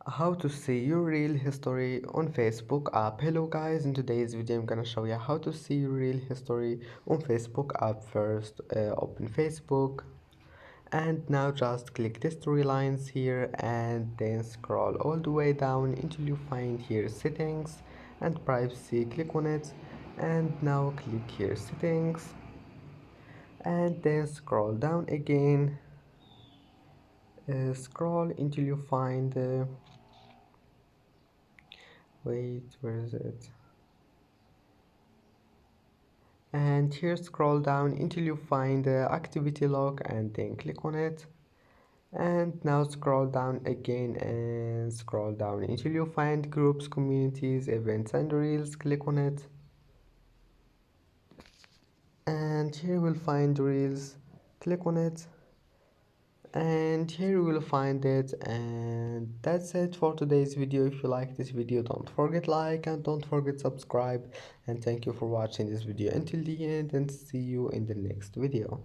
How to see your reel history on Facebook app. Hello guys, in today's video I'm gonna show you how to see your reel history on Facebook app. First open Facebook, and now just click these three lines here and then scroll all the way down until you find here settings and privacy. Click on it and now click here settings and then scroll down again. Scroll until you find wait, where is it? And here scroll down until you find the activity log and then click on it. And now scroll down again and scroll down until you find groups, communities, events and reels. Click on it and here you will find reels. Click on it and here you will find it. And that's it for today's video. If you like this video, don't forget like and don't forget subscribe, and thank you for watching this video until the end, and see you in the next video.